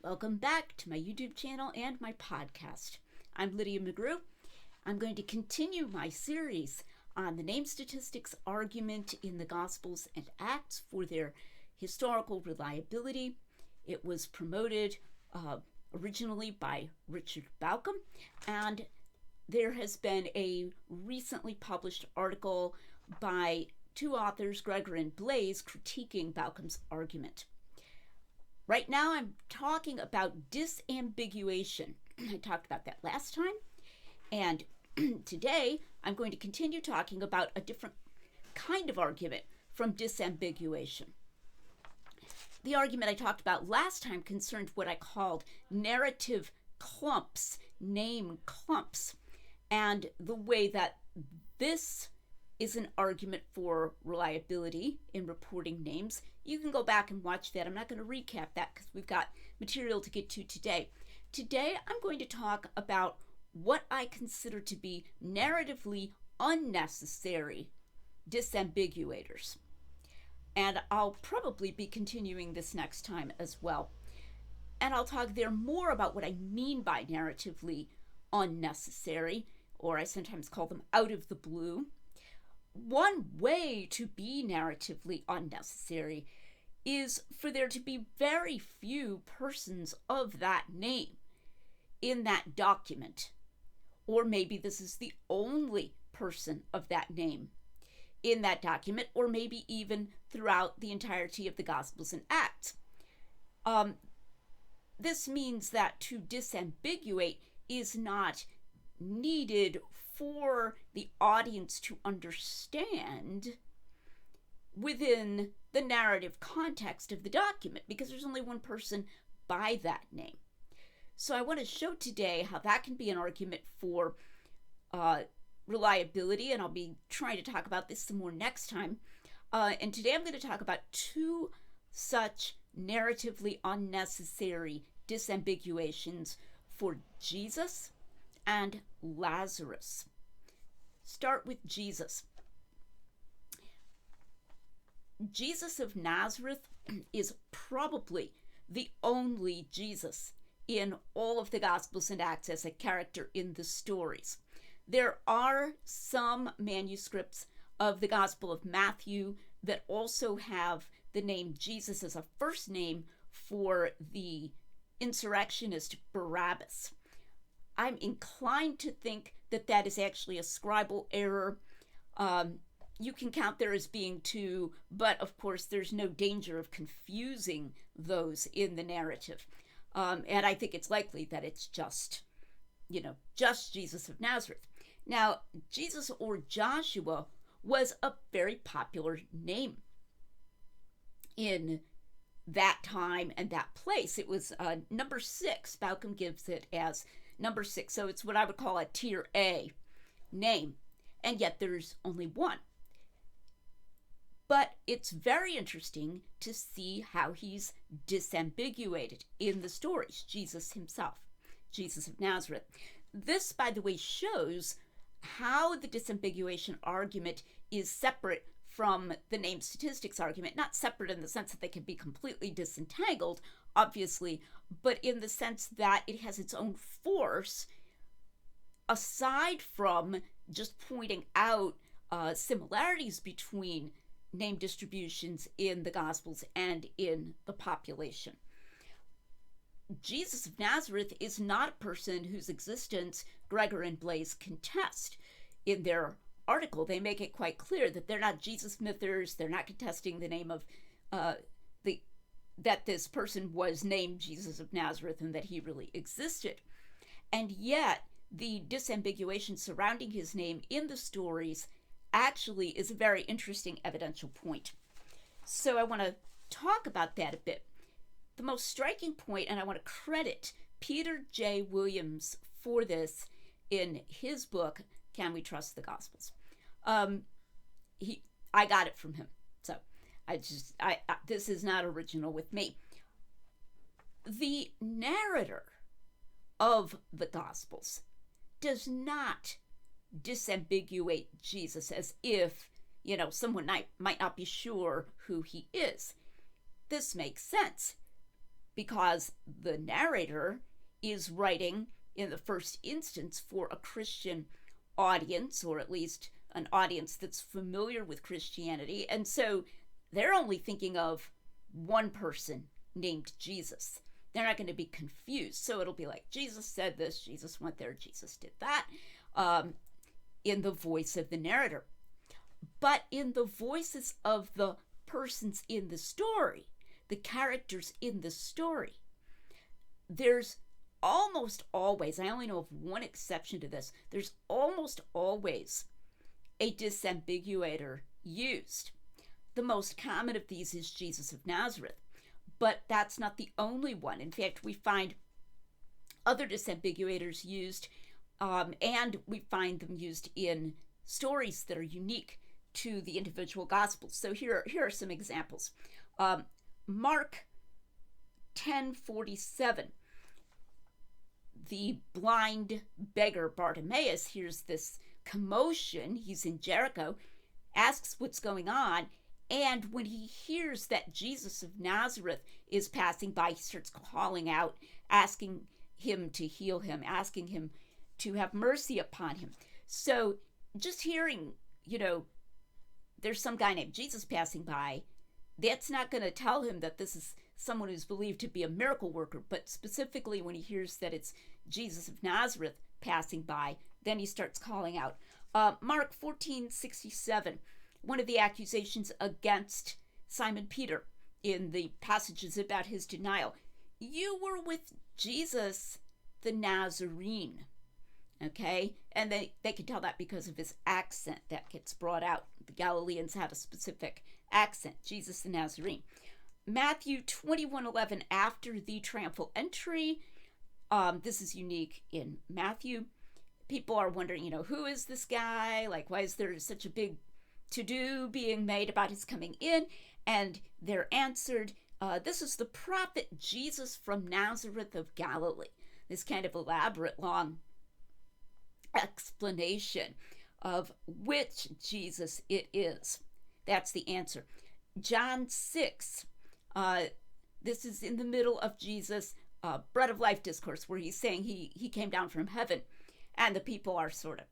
Welcome back to my YouTube channel and my podcast. I'm Lydia McGrew. I'm going to continue my series on the name statistics argument in the Gospels and Acts for their historical reliability. It was promoted originally by Richard Bauckham, and there has been a recently published article by two authors, Gregor and Blais, critiquing Bauckham's argument. Right now I'm talking about disambiguation. I talked about that last time, and today I'm going to continue talking about a different kind of argument from disambiguation. The argument I talked about last time concerned what I called narrative clumps, name clumps, and the way that this is an argument for reliability in reporting names. You can go back and watch that. I'm not going to recap that because we've got material to get to today. Today, I'm going to talk about what I consider to be narratively unnecessary disambiguators. And I'll probably be continuing this next time as well. And I'll talk there more about what I mean by narratively unnecessary, or I sometimes call them out of the blue. One way to be narratively unnecessary is for there to be very few persons of that name in that document. Or maybe this is the only person of that name in that document, or maybe even throughout the entirety of the Gospels and Acts. This means that to disambiguate is not needed for the audience to understand within the narrative context of the document, because there's only one person by that name. So I want to show today how that can be an argument for reliability, and I'll be trying to talk about this some more next time. And today I'm going to talk about two such narratively unnecessary disambiguations for Jesus and Lazarus. Start with Jesus. Jesus of Nazareth is probably the only Jesus in all of the Gospels and Acts as a character in the stories. There are some manuscripts of the Gospel of Matthew that also have the name Jesus as a first name for the insurrectionist Barabbas. I'm inclined to think that that is actually a scribal error. You can count there as being two, but of course there's no danger of confusing those in the narrative. And I think it's likely that it's just Jesus of Nazareth. Now, Jesus or Joshua was a very popular name in that time and that place. It was number 6. Bauckham gives it as number 6. So it's what I would call a tier A name. And yet there's only one. But it's very interesting to see how he's disambiguated in the stories, Jesus himself, Jesus of Nazareth. This, by the way, shows how the disambiguation argument is separate from the name statistics argument. Not separate in the sense that they can be completely disentangled, obviously, but in the sense that it has its own force, aside from just pointing out similarities between name distributions in the Gospels and in the population. Jesus of Nazareth is not a person whose existence Gregor and Blais contest. In their article, they make it quite clear that they're not Jesus mythers. They're not contesting the name of that this person was named Jesus of Nazareth and that he really existed. And yet, the disambiguation surrounding his name in the stories actually is a very interesting evidential point. So I want to talk about that a bit. The most striking point, and I want to credit Peter J. Williams for this in his book, Can We Trust the Gospels? I got it from him. So this is not original with me. The narrator of the Gospels does not disambiguate Jesus as if, someone might not be sure who he is. This makes sense. because the narrator is writing in the first instance for a Christian audience, or at least an audience that's familiar with Christianity. And so they're only thinking of one person named Jesus. They're not going to be confused. So it'll be like, Jesus said this, Jesus went there, Jesus did that, in the voice of the narrator. But in the voices of the persons in the story, the characters in the story, there's almost always, I only know of one exception to this, there's almost always a disambiguator used. The most common of these is Jesus of Nazareth, but that's not the only one. In fact, we find other disambiguators used, and we find them used in stories that are unique to the individual gospels. So here are some examples. Mark 10:47. The blind beggar Bartimaeus hears this commotion. He's in Jericho, asks what's going on, and when he hears that Jesus of Nazareth is passing by, he starts calling out, asking him to heal him, asking him to have mercy upon him. So just hearing, there's some guy named Jesus passing by, that's not going to tell him that this is someone who's believed to be a miracle worker, but specifically when he hears that it's Jesus of Nazareth passing by, then he starts calling out. Mark 14:67, one of the accusations against Simon Peter in the passages about his denial. You were with Jesus the Nazarene. Okay? And they can tell that because of his accent that gets brought out. The Galileans had a specific accent, Jesus the Nazarene. Matthew 21:11, after the triumphal entry, this is unique in Matthew. People are wondering, who is this guy? Like, why is there such a big to-do being made about his coming in? And they're answered, this is the prophet Jesus from Nazareth of Galilee. This kind of elaborate, long explanation of which Jesus it is. That's the answer. John 6, this is in the middle of Jesus' bread of life discourse, where he's saying he came down from heaven, and the people are sort of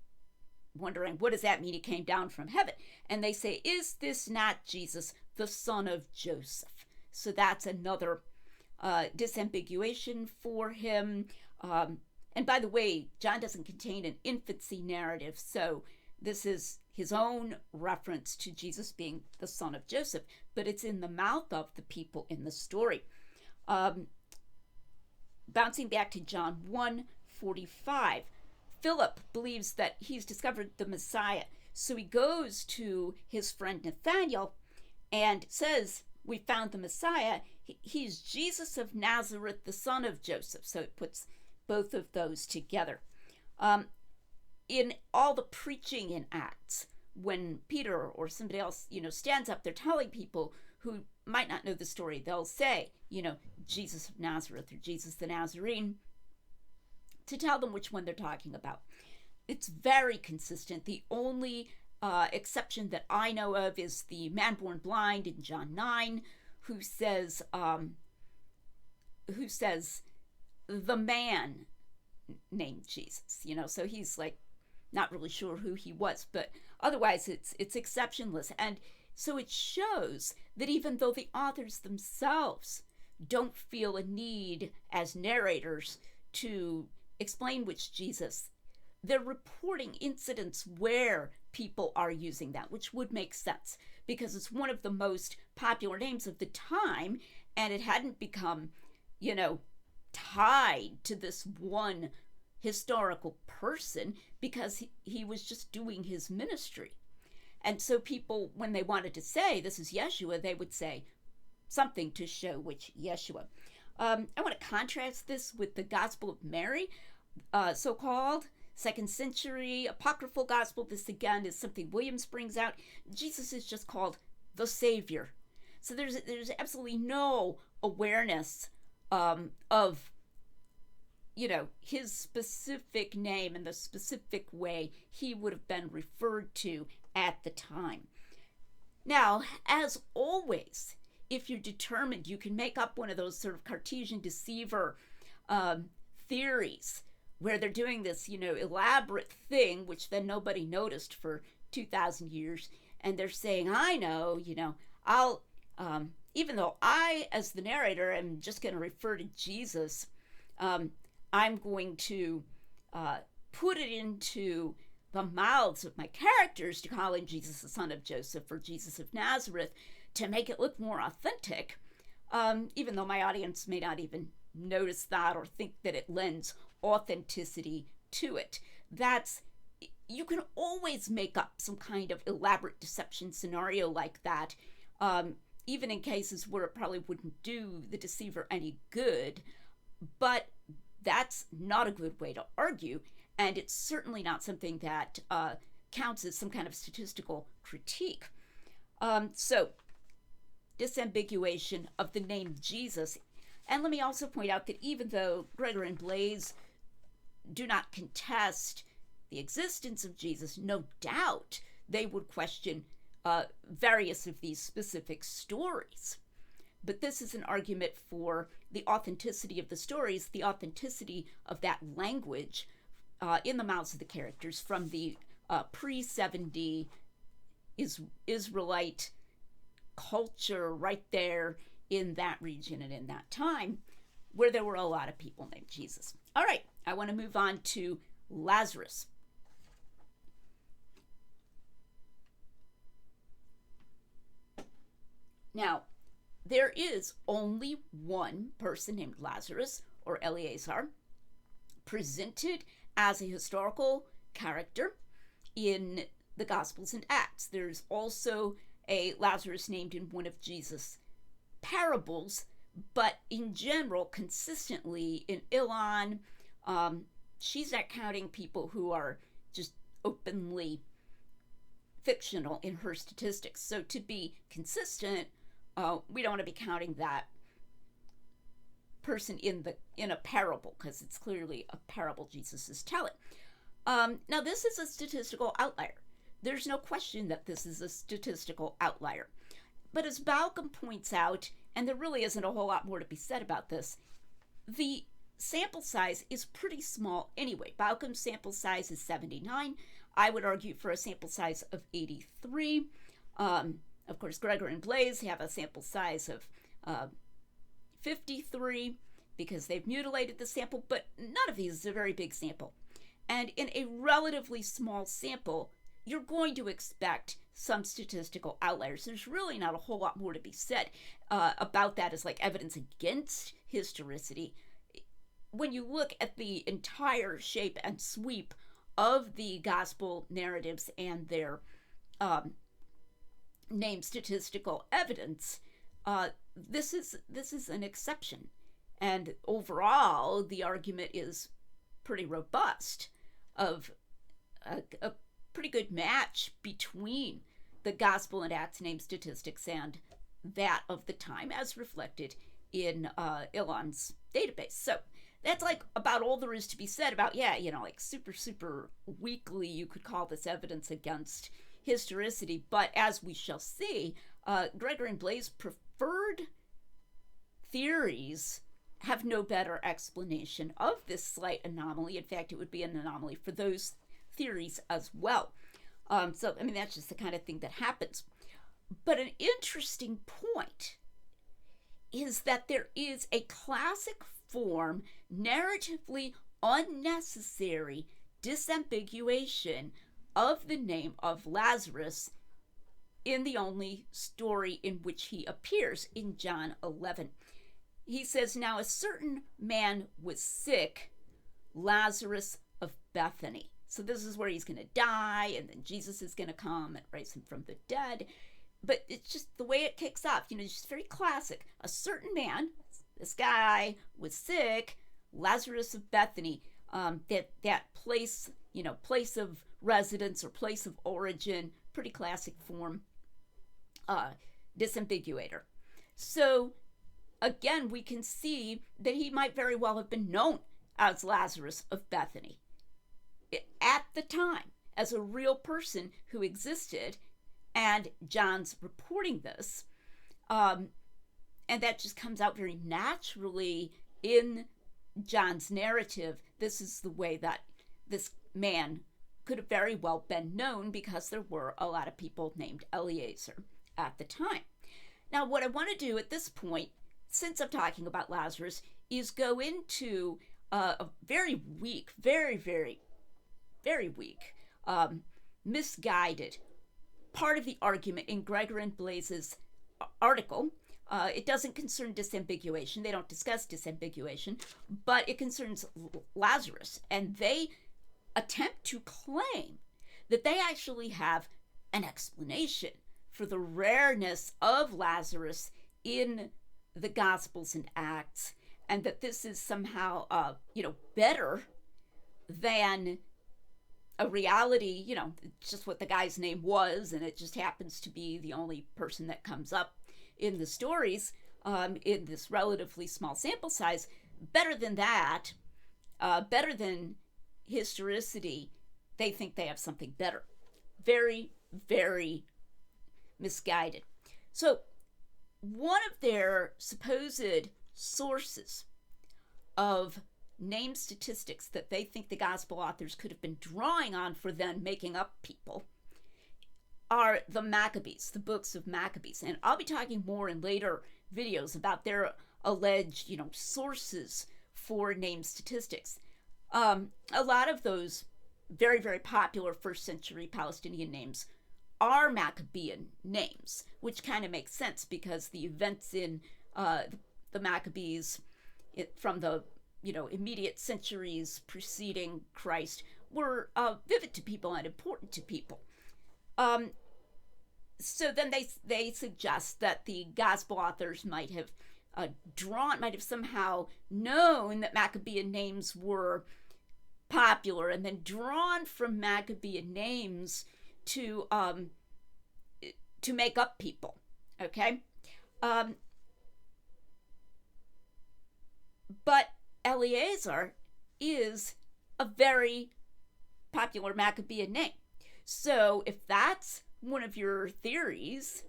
wondering, what does that mean, he came down from heaven? And they say, is this not Jesus, the son of Joseph? So that's another disambiguation for him. And by the way, John doesn't contain an infancy narrative, so this is his own reference to Jesus being the son of Joseph, but it's in the mouth of the people in the story. Bouncing back to John 1:45, Philip believes that he's discovered the Messiah, so he goes to his friend Nathanael and says, we found the Messiah. He's Jesus of Nazareth, the son of Joseph. So it puts both of those together. In all the preaching in Acts, when Peter or somebody else, stands up, they're telling people who might not know the story, they'll say, Jesus of Nazareth or Jesus the Nazarene, to tell them which one they're talking about. It's very consistent. The only exception that I know of is the man born blind in John 9, who says the man named Jesus, so he's like not really sure who he was, but otherwise it's exceptionless. And so it shows that even though the authors themselves don't feel a need as narrators to explain which Jesus, they're reporting incidents where people are using that, which would make sense because it's one of the most popular names of the time, and it hadn't become, tied to this one historical person because he was just doing his ministry. And so people, when they wanted to say this is Yeshua, they would say something to show which Yeshua. I want to contrast this with the Gospel of Mary, so-called 2nd century apocryphal gospel. This again is something Williams brings out. Jesus is just called the Savior. So there's absolutely no awareness of his specific name and the specific way he would have been referred to at the time. Now, as always, if you're determined, you can make up one of those sort of Cartesian deceiver theories where they're doing this, elaborate thing, which then nobody noticed for 2,000 years. And they're saying, I know, I'll, even though I, as the narrator, am just going to refer to Jesus, I'm going to put it into the mouths of my characters to call him Jesus, the son of Joseph, or Jesus of Nazareth, to make it look more authentic, even though my audience may not even notice that or think that it lends authenticity to it. You can always make up some kind of elaborate deception scenario like that, even in cases where it probably wouldn't do the deceiver any good. But that's not a good way to argue, and it's certainly not something that counts as some kind of statistical critique. So, disambiguation of the name Jesus. And let me also point out that even though Gregor and Blais do not contest the existence of Jesus, no doubt they would question various of these specific stories. But this is an argument for the authenticity of the stories, the authenticity of that language in the mouths of the characters from the pre-70 Israelite culture right there in that region and in that time, where there were a lot of people named Jesus. All right, I want to move on to Lazarus. Now, there is only one person named Lazarus, or Eleazar, presented as a historical character in the Gospels and Acts. There's also a Lazarus named in one of Jesus' parables, but in general, consistently in Elon, she's not counting people who are just openly fictional in her statistics. So to be consistent, we don't want to be counting that person in a parable, because it's clearly a parable Jesus is telling. Now, this is a statistical outlier. There's no question that this is a statistical outlier. But as Balcom points out, and there really isn't a whole lot more to be said about this, the sample size is pretty small anyway. Balcom's sample size is 79. I would argue for a sample size of 83. Of course, Gregor and Blais have a sample size of 53 because they've mutilated the sample, but none of these is a very big sample. And in a relatively small sample, you're going to expect some statistical outliers. There's really not a whole lot more to be said about that as like evidence against historicity. When you look at the entire shape and sweep of the gospel narratives and their named statistical evidence, this is an exception. And overall, the argument is pretty robust of a pretty good match between the Gospel and Acts named statistics and that of the time as reflected in Elon's database. So that's like about all there is to be said about, like super weakly you could call this evidence against historicity. But as we shall see, Gregor and Blais' preferred theories have no better explanation of this slight anomaly. In fact, it would be an anomaly for those theories as well. So, that's just the kind of thing that happens. But an interesting point is that there is a classic form, narratively unnecessary disambiguation of the name of Lazarus in the only story in which he appears, in John 11. He says, "Now a certain man was sick, Lazarus of Bethany." So this is where he's going to die, and then Jesus is going to come and raise him from the dead. But it's just the way it kicks off. It's just very classic. A certain man, this guy, was sick, Lazarus of Bethany. That place, place of residence or place of origin, pretty classic form, disambiguator. So again, we can see that he might very well have been known as Lazarus of Bethany at the time as a real person who existed, and John's reporting this. and that just comes out very naturally in John's narrative. This is the way that this man could have very well been known, because there were a lot of people named Eliezer at the time. Now, what I want to do at this point, since I'm talking about Lazarus, is go into a very weak, very, very, very weak, misguided part of the argument in Gregor and Blais's article. It doesn't concern disambiguation. They don't discuss disambiguation, but it concerns Lazarus. And they attempt to claim that they actually have an explanation for the rareness of Lazarus in the Gospels and Acts, and that this is somehow, better than a reality. It's just what the guy's name was, and it just happens to be the only person that comes up in the stories in this relatively small sample size. Better than that, better than historicity, they think they have something better. Very, very misguided. So one of their supposed sources of name statistics that they think the gospel authors could have been drawing on for then making up people are the Maccabees, the books of Maccabees. And I'll be talking more in later videos about their alleged, sources for name statistics. A lot of those very, very popular first century Palestinian names are Maccabean names, which kind of makes sense because the events in the Maccabees from the immediate centuries preceding Christ were vivid to people and important to people. So then they suggest that the gospel authors might have somehow known that Maccabean names were popular, and then drawn from Maccabean names to make up people. Okay, but Eliezer is a very popular Maccabean name. So if that's one of your theories,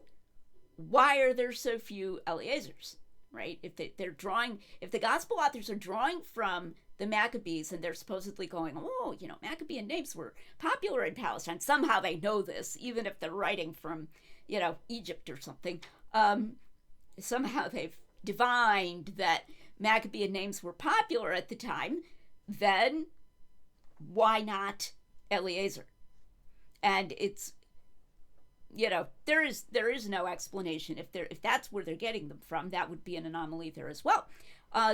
why are there so few Eliezers, right? If the gospel authors are drawing from the Maccabees, and they're supposedly going, Maccabean names were popular in Palestine. Somehow they know this, even if they're writing from, Egypt or something. Somehow they've divined that Maccabean names were popular at the time. Then why not Eliezer? And it's, there is no explanation. If that's where they're getting them from, that would be an anomaly there as well.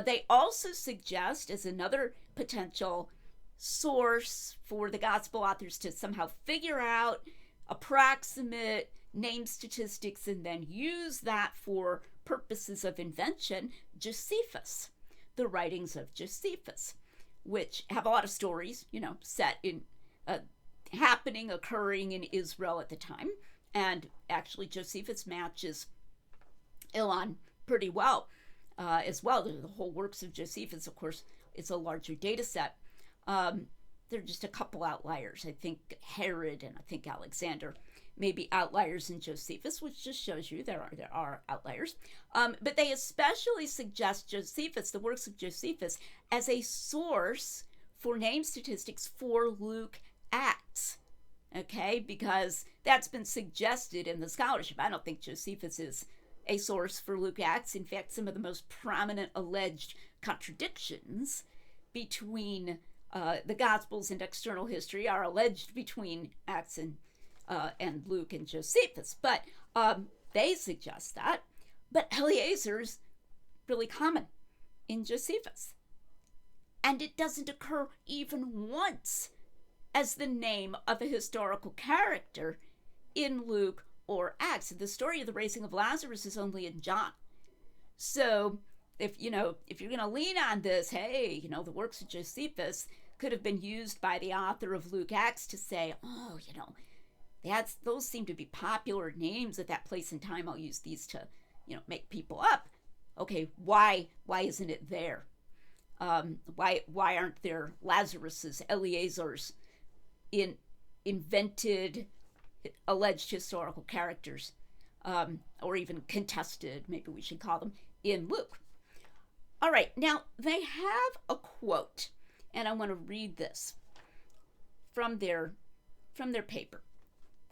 They also suggest, as another potential source for the gospel authors to somehow figure out approximate name statistics and then use that for purposes of invention, Josephus, the writings of Josephus, which have a lot of stories, set in occurring in Israel at the time. And actually, Josephus matches Elon pretty well as well. The whole works of Josephus, of course, it's a larger data set. There are just a couple outliers. I think Herod and I think Alexander may be outliers in Josephus, which just shows you there are outliers. But they especially suggest Josephus, the works of Josephus, as a source for name statistics for Luke Acts. Okay, because that's been suggested in the scholarship. I don't think Josephus is a source for Luke Acts. In fact, some of the most prominent alleged contradictions between the Gospels and external history are alleged between Acts and Luke and Josephus. But they suggest that. But Eliezer's really common in Josephus. And it doesn't occur even once as the name of a historical character in Luke or Acts. The story of the raising of Lazarus is only in John. So if you're going to lean on this, hey, the works of Josephus could have been used by the author of Luke Acts to say, those seem to be popular names at that place and time. I'll use these to, make people up. Okay, why isn't it there? Why aren't there Lazaruses, Eliezers, in invented, alleged historical characters, or even contested, maybe we should call them, in Luke. All right, now they have a quote, and I want to read this from their paper.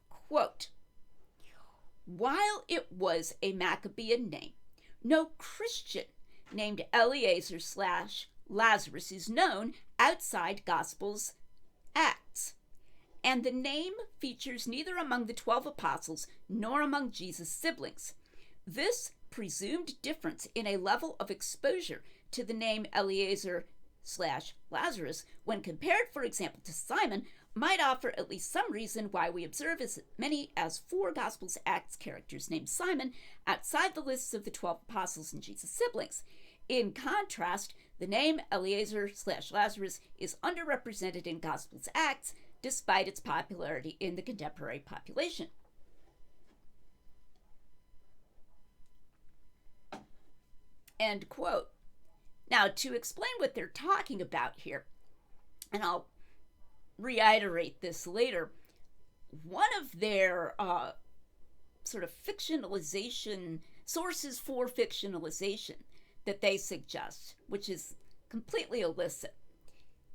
Quote, "While it was a Maccabean name, no Christian named Eleazar/Lazarus is known outside Gospels Acts, and the name features neither among the 12 apostles nor among Jesus' siblings. This presumed difference in a level of exposure to the name Eleazar/Lazarus, when compared, for example, to Simon, might offer at least some reason why we observe as many as 4 Gospels Acts characters named Simon outside the lists of the 12 apostles and Jesus' siblings. In contrast, the name Eleazar/Lazarus is underrepresented in Gospels Acts, despite its popularity in the contemporary population." End quote. Now, to explain what they're talking about here, and I'll reiterate this later, one of their sort of fictionalization, sources for fictionalization that they suggest, which is completely illicit,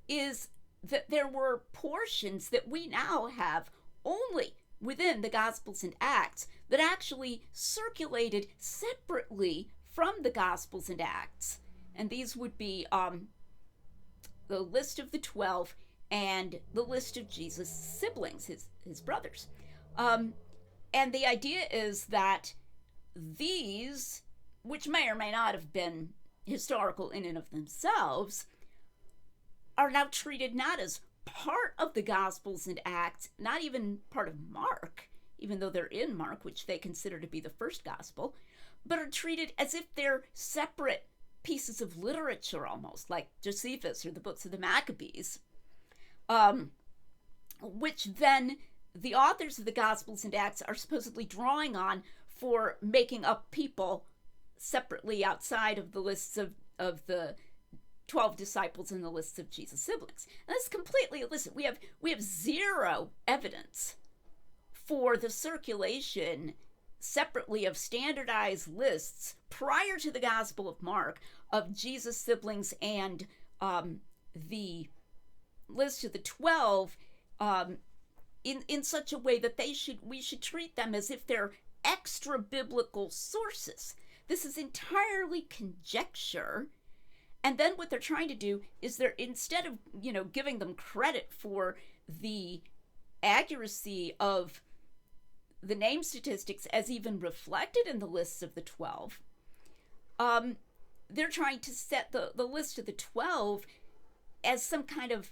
is that there were portions that we now have only within the Gospels and Acts that actually circulated separately from the Gospels and Acts. And these would be the list of the 12 and the list of Jesus' siblings, his brothers. And the idea is that these, which may or may not have been historical in and of themselves, are now treated not as part of the Gospels and Acts, not even part of Mark, even though they're in Mark, which they consider to be the first gospel, but are treated as if they're separate pieces of literature, almost like Josephus or the books of the Maccabees, which then the authors of the Gospels and Acts are supposedly drawing on for making up people separately outside of the lists of the 12 disciples and the lists of Jesus' siblings. And that's completely illicit. We have zero evidence for the circulation separately of standardized lists prior to the Gospel of Mark of Jesus' siblings and the list of the 12 in such a way that we should treat them as if they're extra biblical sources. This is entirely conjecture. And then what they're trying to do is instead of, giving them credit for the accuracy of the name statistics as even reflected in the lists of the 12, they're trying to set the list of the 12 as some kind of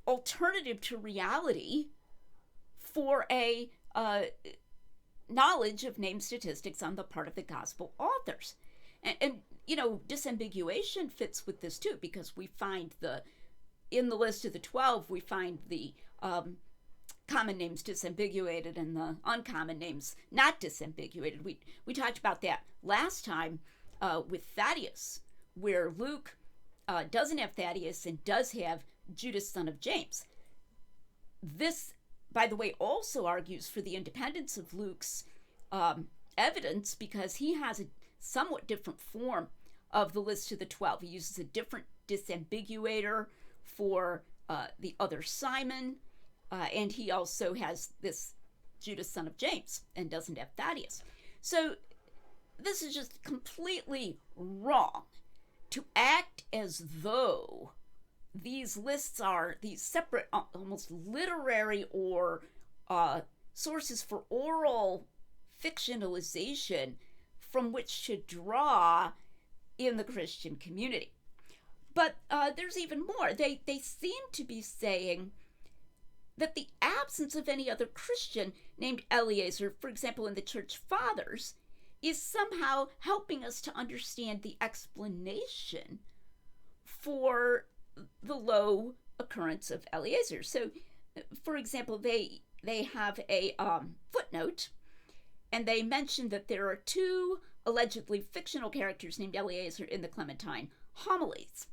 alternative to reality for a knowledge of name statistics on the part of the gospel authors. And disambiguation fits with this too, because we find in the list of the 12, we find the common names disambiguated and the uncommon names not disambiguated. We talked about that last time with Thaddeus, where Luke doesn't have Thaddeus and does have Judas, son of James. This, by the way, also argues for the independence of Luke's evidence, because he has a somewhat different form of the list of the 12. He uses a different disambiguator for the other Simon, and he also has this Judas, son of James, and doesn't have Thaddeus. So this is just completely wrong to act as though these lists are these separate, almost literary or sources for oral fictionalization from which to draw in the Christian community. But there's even more. They seem to be saying that the absence of any other Christian named Eleazar, for example, in the Church Fathers, is somehow helping us to understand the explanation for the low occurrence of Eleazar. So, for example, they have a footnote, and they mention that there are 2 allegedly fictional characters named Eleazar in the Clementine homilies.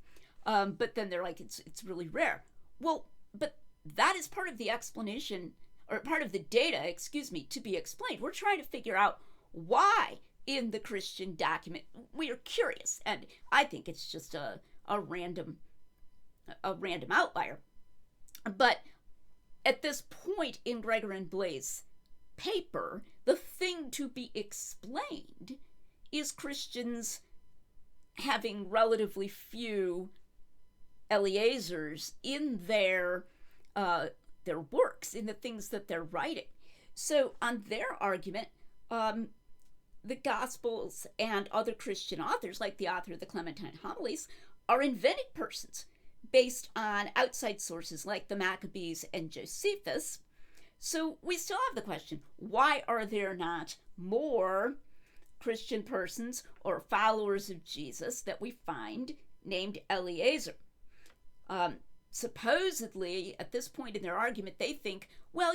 But then they're like, it's really rare. Well, but that is part of the explanation, or part of the data, to be explained. We're trying to figure out why in the Christian document. We are curious, and I think it's just a random outlier. But at this point in Gregor and Blais' paper, the thing to be explained is Christians having relatively few Eleazars in their works, in the things that they're writing. So on their argument, the Gospels and other Christian authors, like the author of the Clementine Homilies, are invented persons based on outside sources like the Maccabees and Josephus. So we still have the question, why are there not more Christian persons or followers of Jesus that we find named Eleazar? Supposedly, at this point in their argument, they think, well,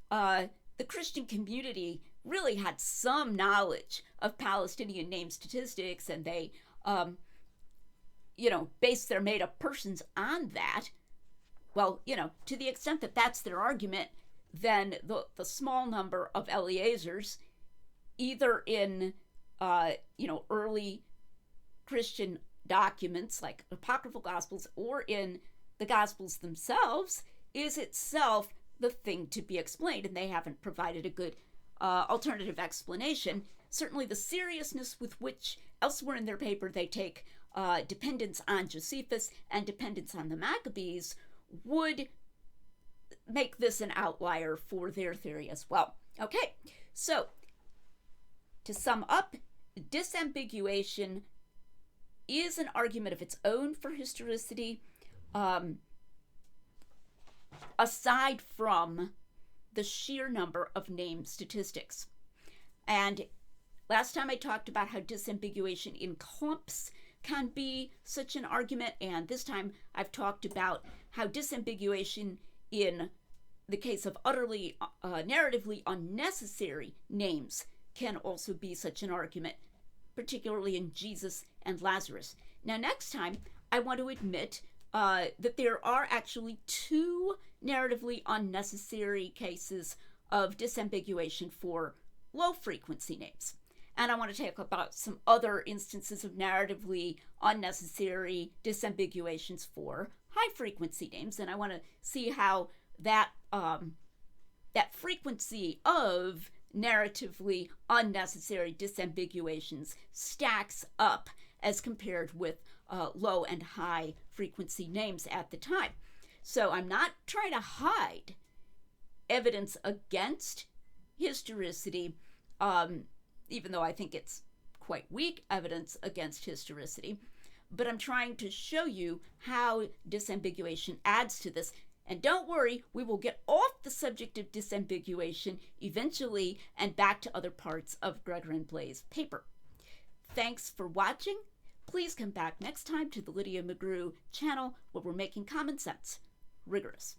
the Christian community really had some knowledge of Palestinian name statistics, and they, base their made-up persons on that. Well, to the extent that that's their argument, then the small number of Eleazars, either in, early Christian documents like apocryphal Gospels or in the Gospels themselves, is itself the thing to be explained, and they haven't provided a good alternative explanation. Certainly the seriousness with which elsewhere in their paper they take dependence on Josephus and dependence on the Maccabees would make this an outlier for their theory as well. Okay, so to sum up, disambiguation is an argument of its own for historicity, aside from the sheer number of name statistics. And last time I talked about how disambiguation in clumps can be such an argument, and this time I've talked about how disambiguation in the case of utterly narratively unnecessary names can also be such an argument, particularly in Jesus and Lazarus. Now, next time, I want to admit that there are actually two narratively unnecessary cases of disambiguation for low-frequency names. And I want to talk about some other instances of narratively unnecessary disambiguations for high-frequency names, and I want to see how that frequency of narratively unnecessary disambiguations stacks up as compared with low and high frequency names at the time. So I'm not trying to hide evidence against historicity, even though I think it's quite weak evidence against historicity, but I'm trying to show you how disambiguation adds to this. And don't worry, we will get off the subject of disambiguation eventually and back to other parts of Gregor and Blais' paper. Thanks for watching. Please come back next time to the Lydia McGrew channel, where we're making common sense rigorous.